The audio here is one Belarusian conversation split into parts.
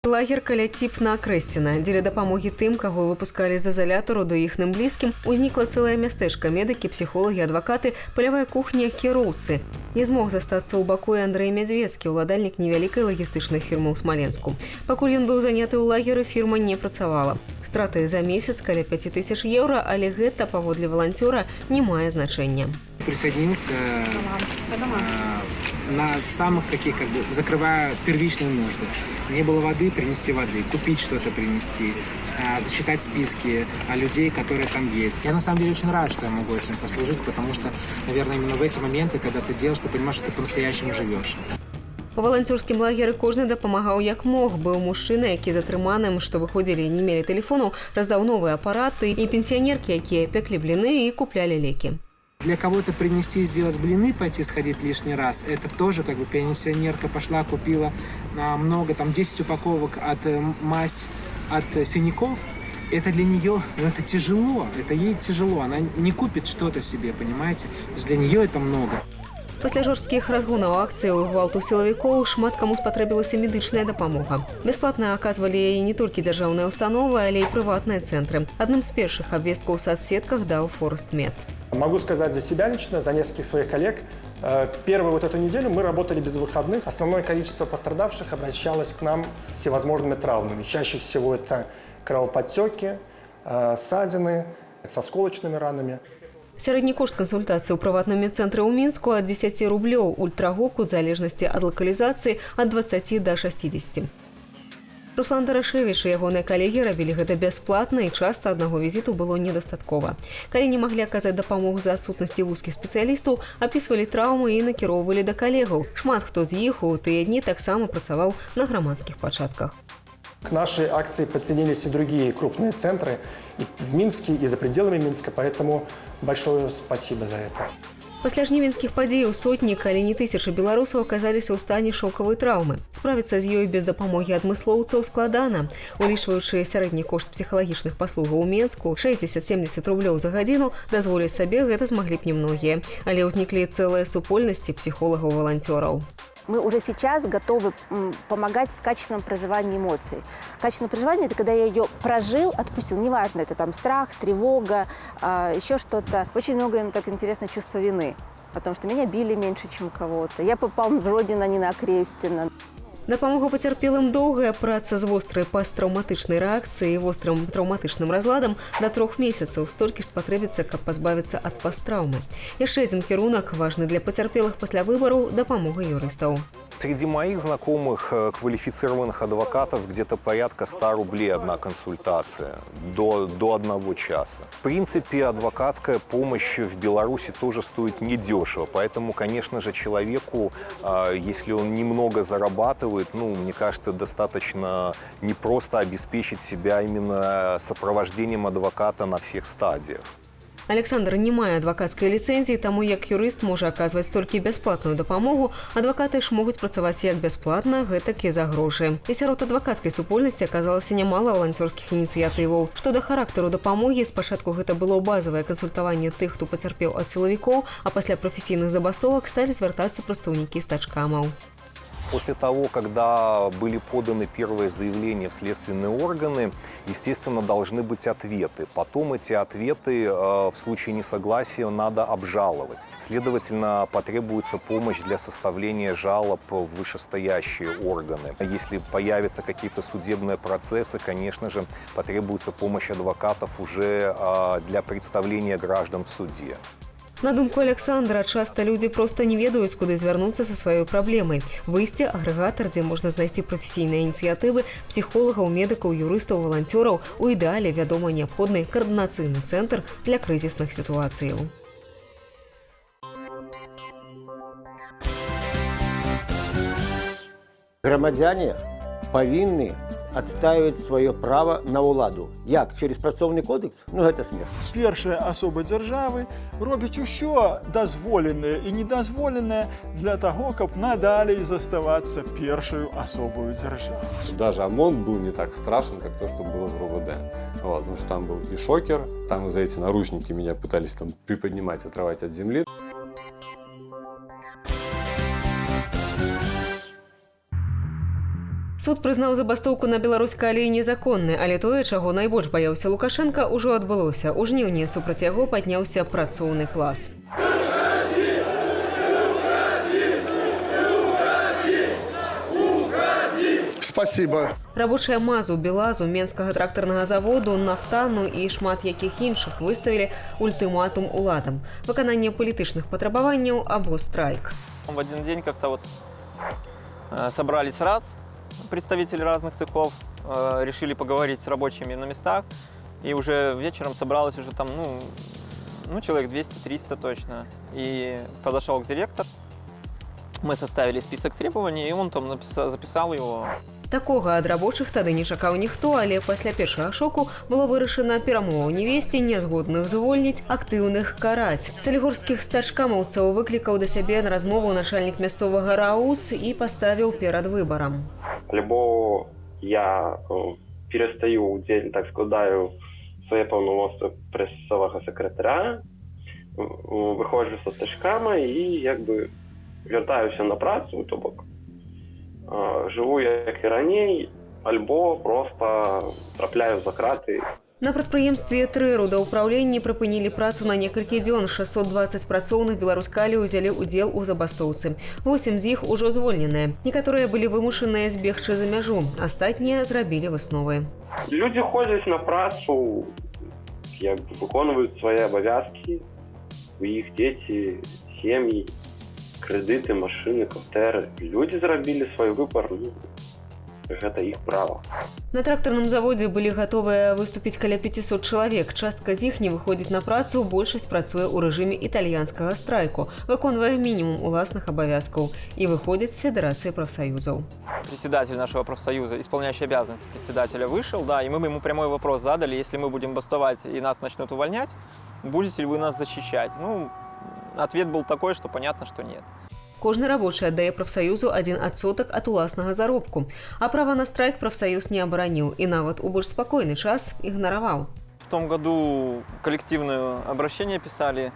Лагер каляціп на Акрэсціна. Дзеля дапамогі тым, каго выпускалі з изолятару да іхным блізкім, узнікла цэлае мястэчка. Медыкі, псіхолагі, адвакаты, палявая кухня, кіроўцы. Не змог застацца ў баку і Андрэй Мядзвецкі, уладальнік невялікай лагістычнай фірмы ў Смаленску. Пакуль ён быў заняты ў лагеры, фірма не працавала. Страты за месяц каля 5000 еўра, але гэта, паводле валанцёра, не мае значэння. Присоединился на самых таких, закрывая первичные нужды. Не было воды, принести воды, купить что-то, принести, зачитать списки людей, которые там есть. Я на самом деле очень рад, что я могу этим послужить, потому что, наверное, именно в эти моменты, когда ты делаешь, ты понимаешь, что ты по-настоящему живешь. У валанцёрскім лагеры кожны дапамагаў як мог. Быў мужчына, які затрыманым, што выходзілі і не мелі тэлефону, раздаў новыя апараты, і пенсіянеркі, якія пеклі бліны і куплялі лекі. Для кого-то принести, сделать блины, пойти сходить лишний раз, это тоже пенсионерка пошла, купила много, 10 упаковок от мазь, от синяков. Это для нее, это тяжело, это ей тяжело, она не купит что-то себе, понимаете? То есть для нее это много. Пасля жорсткіх разгонаў акцыі ў гвалту сілавікоў шмат каму спатрэбілася медычная дапамога. Бясплатна аказвалі яе не толькі дзяржаўныя установы, але і прыватныя цэнтры. Адным з першых абвесткаў у соцсетках даў Форестмед. Могу сказать за себя лично, за нескольких своих коллег. Первую эту неделю мы работали без выходных. Основное количество пострадавших обращалось к нам с всевозможными травмами. Чаще всего это кровоподтеки, ссадины с осколочными ранами. Сярэдні кошт кансультацыі ў прыватным медцэнтры ў Мінску ад 10 рублёў, ультрагок у залежнасці ад лакалізацыі ад 20 до 60. Руслан Дарашевіч і ягоныя калегі рабілі гэта бясплатна, і часта аднаго візіту было недастаткова. Калі не маглі аказаць дапамогу за адсутнасці вузкіх спецыялістаў, апісвалі траўмы і накіроўвалі да калегаў. Шмат хто з іх у тыя дні таксама працаваў на грамадскіх пачатках. К нашей акции подсоединились и другие крупные центры и в Минске, и за пределами Минска, поэтому большое спасибо за это. Пасля жнівеньскіх падзеяў сотні, калі не тысячы беларусаў аказаліся ў стане шокавай траўмы. Справіцца з ёй без дапамогі адмыслоўцаў складана. Улічваючы сярэдні кошт псіхалагічных паслугаў у Мінску 60-70 рублёў за гадзіну, дазволіць сабе гэта змаглі б немногія. Але ўзніклі цэлыя супольнасці псіхолагаў-валанцёраў. Мы уже сейчас готовы помогать в качественном проживании эмоций. Качественное проживание – это когда я ее прожил, отпустил. Неважно, это там страх, тревога, еще что-то. Очень много так интересно чувство вины, потому что меня били меньше, чем кого-то. Я попал в родину, а не на Акрэсціна. Дапамога пацярпелым доўгая праца з вострай пасттраўматычнай рэакцыяй і вострым траўматычным разладам да 3 месяцаў. Столькі ж спатрэбіцца, каб пазбавіцца ад пасттраўмы. Яшчэ адзін кірунак важны для пацярпелых пасля выбараў – дапамога юрыстаў. Среди моих знакомых квалифицированных адвокатов где-то порядка 100 рублей одна консультация до 1 часа. В принципе, адвокатская помощь в Беларуси тоже стоит недешево, поэтому, конечно же, человеку, если он немного зарабатывает, мне кажется, достаточно не просто обеспечить себя именно сопровождением адвоката на всех стадиях. Александр не мае адвакацкай ліцэнзіі, таму як юрыст можа аказваць толькі бясплатную дапамогу. Адвакаты ж могуць працаваць як бясплатна, гэтак і за грошы. І сярод адвакацкай супольнасці аказалася нямала валанцёрскіх ініцыятываў. Што да характару дапамогі, спачатку гэта было базавае кансультаванне тых, хто пацярпеў ад сілавікоў, а пасля прафесійных забастовак сталі звяртацца прадстаўнікі стачкамаў. После того, когда были поданы первые заявления в следственные органы, естественно, должны быть ответы. Потом эти ответы в случае несогласия надо обжаловать. Следовательно, потребуется помощь для составления жалоб в вышестоящие органы. Если появятся какие-то судебные процессы, конечно же, потребуется помощь адвокатов уже для представления граждан в суде. На думку Александра, часто люди просто не ведаюць, куды звярнуцца са сваёй праблемай. Выйсце – агрэгатар, дзе можна знайсці прафесійныя ініцыятывы, псіхолагаў, медыкаў, юрыстаў, валанцёраў. У ідэале, вядома, неабходны каардынацыйны цэнтр для крызісных сітуацыяў. Грамадзяне павінны адстаивать свое право на ўладу. Як? Через працоўны кодекс? Гэта смех. Першая асоба дзяржавы робіць усё дазволенае і недазволенае для того, каб надалей заставацца першую асобою дзяржавы. Даже ОМОН был не так страшен, как то, что было в РОВД. Потому что там был и шокер, там за эти наручники меня пытались там приподнимать, отрывать от земли. Суд прызнаў забастоўку на беларускай алеі незаконнай, але тое, чаго найбольш баяўся Лукашенка, ужо адбылося. У жніўні супраць яго падняўся працоўны клас. Спасибо. Рабочыя МАЗу, БелАЗу, Менскага трактарнага заводу, Нафтану і шмат якіх іншых выставілі ультыматум уладам. Выкананне палітычных патрабаванняў або страйк. В один день как-то вот собрались представители разных цехов, решили поговорить с рабочими на местах. И уже вечером собралось уже там, человек 200-300 точно. И подошел директор, мы составили список требований, и он там записал его. Такога ад рабочых тады не чакаў ніхто, але пасля першага шоку было вырашана перамоваў не весці, нязгодных звольніць, актыўных караць. Салігорскіх стачкамаўцаў выклікаў да сябе на размову начальнік мясцовага РАУС і паставіў перад выбарам. Альбо я перестаю удзельнічаць, так складаю свае паўнамоцтвы прэсавага сакратара, выходжу са стачкама і вяртаюся на працу, то бок жыву як і раней, альбо проста трапляю за краты. На прадпрыемстве 3 родаўпраўленні прыпынілі працу на некалькі дзён. 620 працоўных беларускалі ўзялі ўдзел у забастоўцы. 8 з іх ужо звольненыя. Некаторыя былі вымушаныя збегчы за мяжу, астатнія зрабілі высновы. Людзі ходзяць на працу, выконваюць свае абавязкі, у іх дзеці, сем'і, крэдыты, машыны, кватэры. Людзі зрабілі свой выбар, гэта іх права. На трактарным заводзе былі гатовыя выступіць каля 500 чалавек. Частка з іх не выходзіць на працу, большасць працуе ў рэжыме італьянскага страйку, выконвае мінімум уласных абавязкаў і выходзіць з Федэрацыі прафсаюзаў. Председатель нашего профсоюза, исполняющий обязанности председателя, вышел, да, и мы ему прямой вопрос задали: если мы будем бастовать и нас начнут увольнять, будете ли вы нас защищать? Ответ был такой, что понятно, что нет. Кожны рабочы аддае прафсаюзу 1% ад уласнага заробку. А права на страйк прафсаюз не абараніў і нават у больш спакойны час ігнараваў. В том году коллективное обращение писали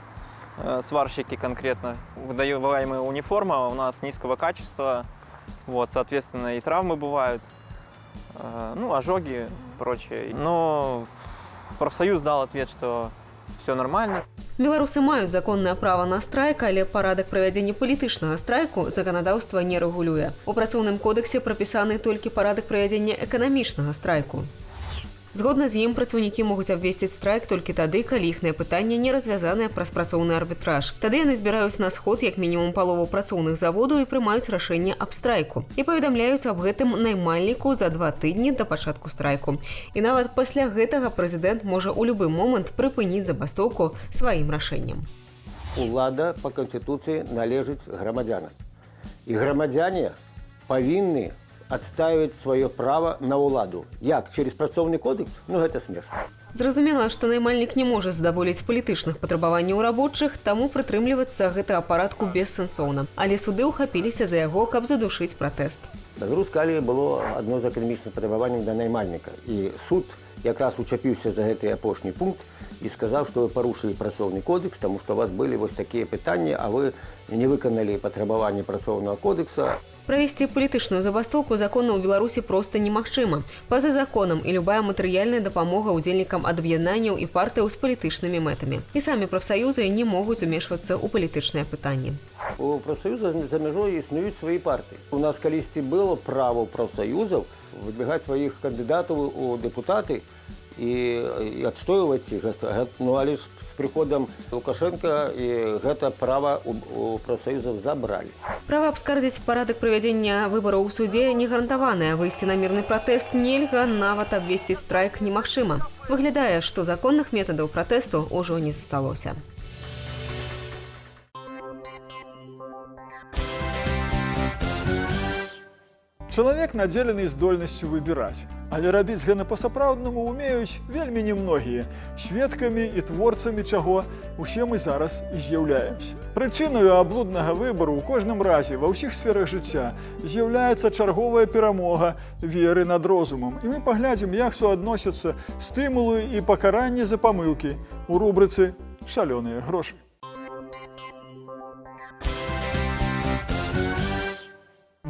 сварщики конкретно. Выдаваемая униформа у нас низкого качества, соответственно, и травмы бывают, ожоги и прочее. Но профсоюз дал ответ, что все нормально. Беларусы маюць законнае права на страйк, але парадак правядзення палітычнага страйку заканадаўства не рэгулюе. У працоўным кодексе прапісаны толькі парадак правядзення эканамічнага страйку. Згодна з ім, працаўнікі могуць абвесціць страйк толькі тады, калі іхнае пытанне не развязанае праз працоўны арбітраж. Тады яны збіраюць на сход як мінімум палову працоўных заводаў і прымаюць рашэнне аб страйку. І паведамляюць аб гэтым наймальніку за 2 тыдні да пачатку страйку. І нават пасля гэтага прэзідэнт можа ў любы момант прыпыніць забастоўку сваім рашэннем. Улада па Канстытуцыі належыць грамадзянам. І грамадзяне павінны адстаивать свое право на ўладу. Як? Через працоўны кодекс? Гэта смешна. Зразумела, што наймальнік не можа задаволіць палітычных патрабаванняў рабочых, таму прытрымлівацца гэтага парадку бессэнсоўна. Але суды ўхапіліся за яго, каб задушыць пратэст. Беларускай алеі было адно з эканамічных патрабаванняў да наймальніка. І суд якраз учапіўся за гэты апошні пункт і сказаў, што вы парушылі працоўны кодекс, таму што у вас былі вось такія пытанні, а вы не выканалі патрабаванні працоўнага кодекса. Правесці палітычную забастоўку законна ў Беларусі проста немагчыма. Па-за законам і любая матэрыяльная дапамога ўдзельнікам ад аб'яднанняў і партыяў з палітычнымі мэтамі. І самі прафсаюзы не могуць умешвацца ў палітычныя пытанні. У прафсаюза за мяжой існуюць свае партыі. У нас калісьці было права прафсаюзаў выдвигаць сваіх кандыдатаў у дэпутаты і адстойваць іх. Але ж з прыходам Лукашенка гэта права у прафсаюзаў забралі. Права абскардзіць парадак правядзення выбараў у судзе не гарантаванае. Выйсці на мірны пратэст нельга, нават абвесціць страйк немагчыма. Выглядае, што законных метадаў пратэсту ўжо не засталося. Чалавек надзелены здольнасцю выбіраць, але рабіць гэта па-сапраўднаму умеюць вельмі немногія. Сведкамі і творцамі чаго усе мы зараз і з'яўляемся. Прычынаю аблуднага выбару ў кожным разе ва ўсіх сферах жыцця з'яўляецца чарговая перамога веры над розумам. І мы паглядзім, як суадносяцца стымулы і пакаранні за памылкі у рубрыцы «Шалёныя грошы».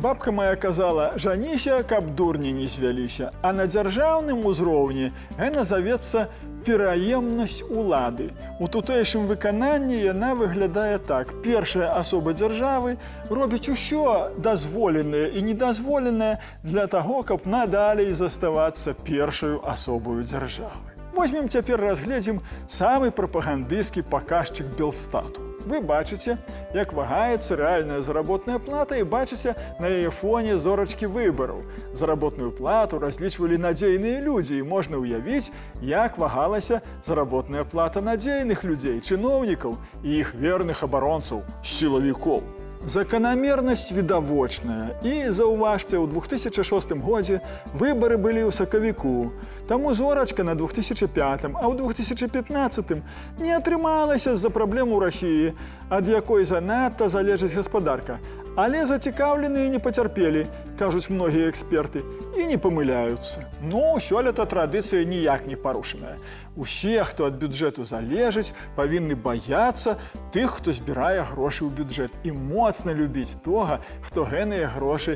Бабка моя казала: «Жаніся, каб дурні не звяліся». А на дзяржаўным узроўні гэта завецца пераемнасць улады. У тутэйшым выкананні яна выглядае так. Першая асоба дзяржавы робіць усё дазволенае і недазволенае для таго, каб надалей заставацца першаю асобаю дзяржавы. Возьмем цяпер разгледзім самы прапагандысцкі паказчык Белстату. Вы бачыце, як вагаецца рэальная заработная плата і бачыце на яе фоне зорачкі выбараў. Заработную плату разлічвалі надзейныя людзі, і можна ўявіць, як вагалася заработная плата надзейных людзей, чыноўнікаў і іх верных абаронцаў, сілавікоў. Заканамернасць відавочная. І заўважце, ў 2006 годзе выбары былі ў сакавіку. Таму зорачка на 2005, а ў 2015 не атрымалася з-за праблем у Расіі, ад якой занадта залежыць гаспадарка. Але зацікаўленыя не пацярпелі, кажуць многія эксперты, і не памыляюцца. Ну, сёлета традыцыя ніяк не парушаная. Усе, хто ад бюджэту залежыць, павінны баяцца тых, хто збірае грошы ў бюджэт, і моцна любіць тога, хто гэныя грошы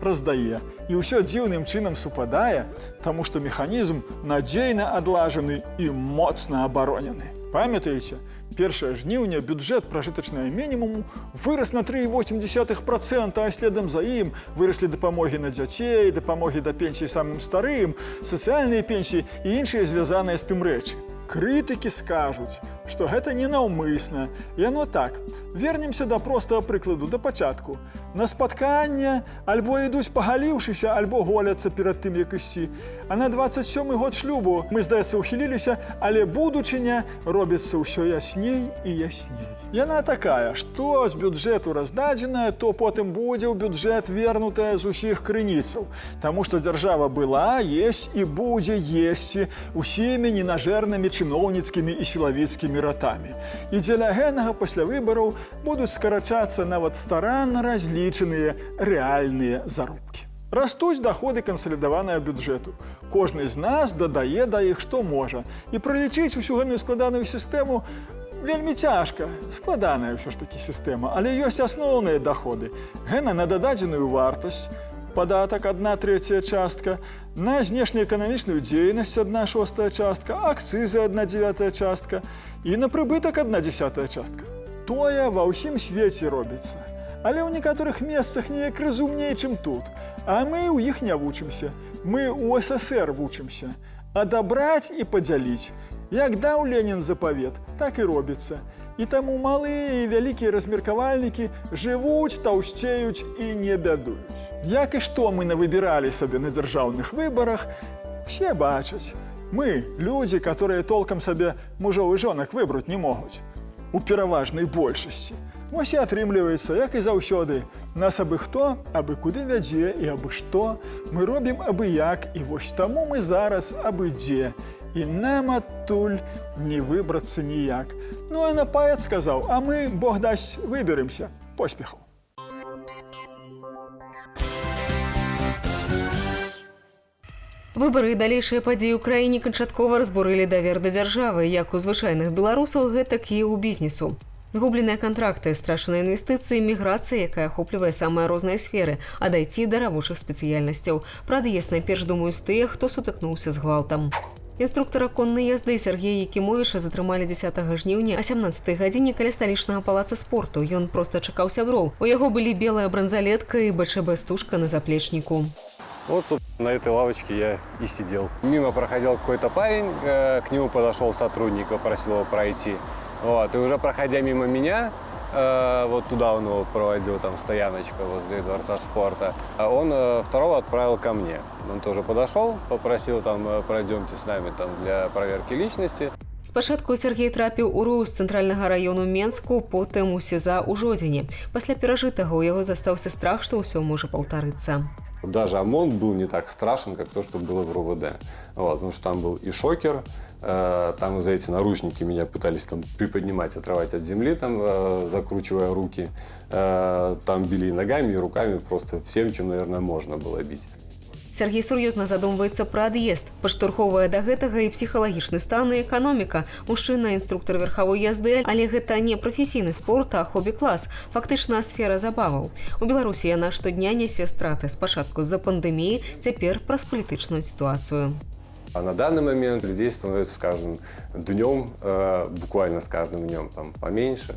раздае. І ўсё дзіўным чынам супадае, таму што механізм надзейна адлажаны і моцна абаронены. Памятаеце, 1 жніўня бюджэт пражытачнага мінімуму вырас на 3,8%, а следам за ім выраслі дапамогі на дзяцей, дапамогі да пенсій самым старым, сацыяльныя пенсіі і іншыя звязаныя з тым рэчы. Крытыкі скажуць, што гэта ненаўмысна. Яно так. Вернемся да простага прыкладу, да пачатку. На спатканне альбо ідуць пагаліўшыся, альбо голяцца перад тым, як ісці. А на 27-й год шлюбу мы, здаецца, ухіліліся, але будучыня робіцца ўсё ясней і ясней. Яна такая, што з бюджэту раздадзеная, то потым будзе ў бюджэт вернутая з усіх крыніцаў. Таму што дзяржава была, есть і будзе есці усімі ненажэрнымі чыноўніцкімі і сілавіцкімі ратамі. І дзеля гэнага пасля выбараў будуць скарачацца нават старанна разлічаныя рэальныя заробкі. Растуць даходы кансалідаванага бюджэту. Кожны з нас дадае да іх што можа. І пралічыць усю гэтую складаную сістэму вельмі цяжка. Складаная ўсё ж такі сістэма, але ёсць асноўныя даходы. Гэна на дададзеную вартасць, падатак 1/3 частка, на знешнеэканамічную дзейнасць 1/6 частка, акцызы 1/9 частка і на прыбытак 1/10 частка. Тое ва ўсім свеце робіцца. Але ў некаторых месцах неяк разумней, чым тут. А мы ў іх не вучымся. Мы ў СССР вучымся. Адабраць і падзяліць. Як даў Ленін запавет, так і робіцца. І таму малыя і вялікія размеркавальнікі жывуць, таўсцеюць і не бядуюць. Як і што мы навыбіралі сабе на дзяржаўных выбарах, все бачаць. Мы – людзі, которые толкам сабе мужоў і жонак выбраць не могуць. У пераважнай большасці. Вось і атрымліваецца, як і заўсёды. Нас абы хто, абы куды вядзе і абы што. Мы робім абы як, і вось таму мы зараз абы дзе. І нам адтуль не выбрацца ніяк. Ну, а напаэт сказаў, а мы, Бог дасць, выберемся. Поспехаў. Выбары і далейшыя падзеі ў краіне канчаткова разбурылі давер да дзяржавы, як у звычайных беларусаў, гэтак і ў бізнесу. Згубленыя кантракты, страчаныя інвестыцыі, міграцыя, якая ахоплівае самыя розныя сферы, ад IT да рабочых спецыяльнасцяў. Правда, есть найперш думаюць тыя, хто сутыкнуўся з гвалтам. Інструктара коннай язды Сергея Якімовіча затрымалі 10 жніўня о 17 гадзіне каля сталічнага палаца спорту. Ён проста чакаў сяброў. У яго былі белая бранзалетка і БЧБ-стужка на заплечніку. Вот, собственно, на этой лавочке я и сидел. Мимо проходил какой-то парень, к нему подошел сотрудник, попросил его пройти. Вот, и уже проходя мимо меня, вот туда он его проводил, там стояночка возле Дворца спорта, он второго отправил ко мне. Он тоже подошел, попросил, там, пройдемте с нами там, для проверки личности. Спачатку Сергей трапіў у РУ з цэнтральнага раёну Менску, потым у СІЗА ў Жодзіне. Пасля перажытага ў яго застаўся страх, што ўсё можа паўтарыцца. Даже ОМОН был не так страшен, как то, что было в РУВД. Вот, потому что там был и шокер, там за эти наручники меня пытались там приподнимать, отрывать от земли, там, закручивая руки. Там били и ногами, и руками, просто всем, чем, наверное, можно было бить. Сергей сур'ёзна задумваецца пра ад'езд. Падштурхоўвае да гэтага і псіхалагічны стан, і эканоміка. Мужчына інструктор верхавой язды, але гэта не прафесійны спорт, а хобі-клас. Фактычна сфера забаваў. У Беларусі яна штодня нясе страты. Спачатку з-за пандэміі, цяпер праз палітычную сітуацыю. А на данный момент людей становится с каждым днем, буквально с каждым днем, там, поменьше.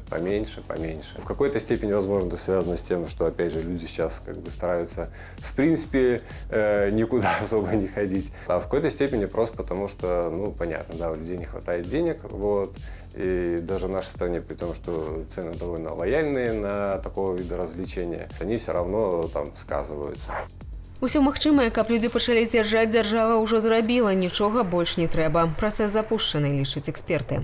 В какой-то степени, возможно, это связано с тем, что, опять же, люди сейчас как бы стараются, в принципе, никуда особо не ходить. А в какой-то степени просто потому, что, ну, понятно, да, у людей не хватает денег, вот. И даже в нашей стране, при том, что цены довольно лояльные на такого вида развлечения, они все равно там сказываются. Усё магчымае, каб людзі пачалі з'язджаць, дзяржава ўжо зрабіла, нічога больш не трэба. Працэс запушчаны, лічаць эксперты.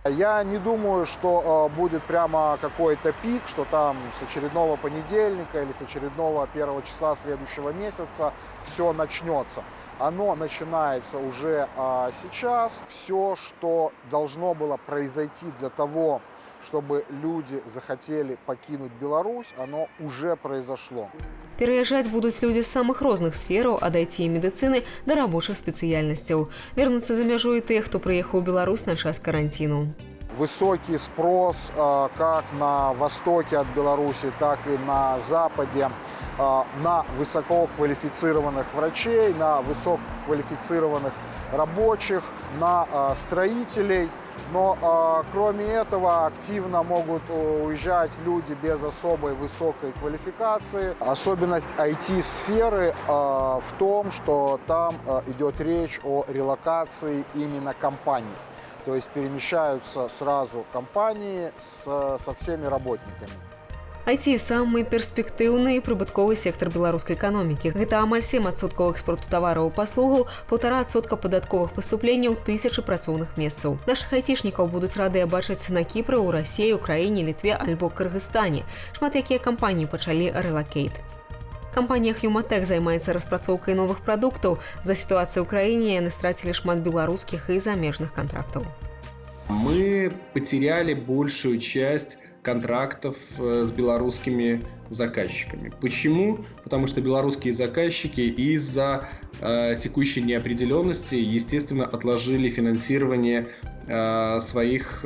Я не думаю, что будет прямо какой-то пик, что там с очередного понедельника или с очередного 1 числа следующего месяца все начнется. Оно начинается уже сейчас. Все, что должно было произойти для того, чтобы люди захотели покинуть Беларусь, оно уже произошло. Пераязджаць будуць людзі з самых розных сфераў, ад IT і медыцыны да рабочых спецыяльнасцяў. Вернуцца за мяжу і тыя, хто прыехаў у Беларусь на час каранціну. Высокий спрос как на востоке от Беларуси, так и на западе на высококвалифицированных врачей, на высококвалифицированных рабочих, на строителей. Но кроме этого активно могут уезжать люди без особой высокой квалификации. Особенность IT-сферы в том, что там идет речь о релокации именно компаний. То есть перемещаются сразу компании со всеми работниками. IT – самый перспектыўны і прыбытковы сектор беларускай эканомікі. Гэта амаль 7% экспорту тавараў і паслугаў, 1,5% падатковых паступленняў, 1000 працоўных месцаў. Нашых айцішнікаў будуць радыя бачыць на Кіпры, у Расіі, Украіне, Літве альбо Кыргызстане. Шмат якія кампаніі пачалі рэлакейт. Кампанія Humatech займаецца распрацоўкай новых прадуктаў. За сітуацыю ў краіне яны страцілі шмат беларускіх і замежных контрактаў. Мы потеряли большую часть контрактов с белорусскими заказчиками. Почему? Потому что белорусские заказчики из-за текущей неопределенности, естественно, отложили финансирование своих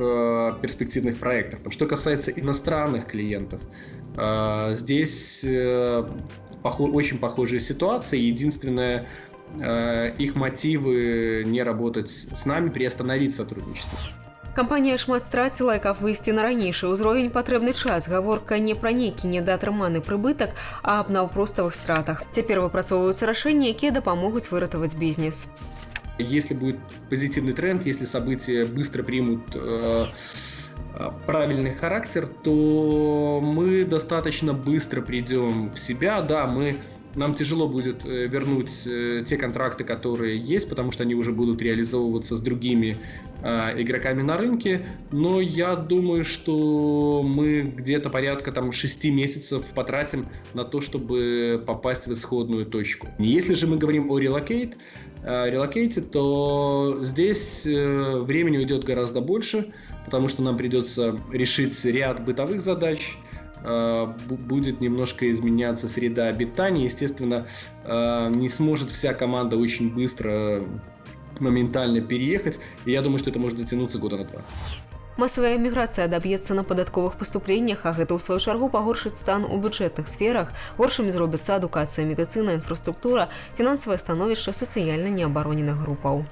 перспективных проектов. Что касается иностранных клиентов, здесь очень похожая ситуация. Единственное, их мотивы не работать с нами, приостановить сотрудничество. Кампанія шмат страціла, каб выйсці на ранейшы ўзровень патрэбны час. Гаворка не пра нейкі недаатрыманы прыбытак, а аб наўпроставых стратах. Цяпер выпрацоўваюцца рашэнні, якія дапамогуць выратаваць бізнес. Если будет позитивный тренд, если события быстро примут правильный характер, то мы достаточно быстро придем в себя. Да, нам тяжело будет вернуть те контракты, которые есть, потому что они уже будут реализовываться с другими игроками на рынке. Но я думаю, что мы где-то порядка 6 месяцев потратим на то, чтобы попасть в исходную точку. Если же мы говорим о релокейте, то здесь времени уйдет гораздо больше, потому что нам придется решить ряд бытовых задач, будет немножко изменяться среда обитания. Естественно, не сможет вся команда очень быстро, моментально переехать. И я думаю, что это может затянуться года на 2. Масавая міграцыя адаб'ецца на падатковых паступленнях, а гэта ў сваю чаргу пагоршыць стан у бюджэтных сферах. Горшымі зробяцца адукацыя, медыцына, інфраструктура, фінансавае становішча сацыяльна неабароненых групаў.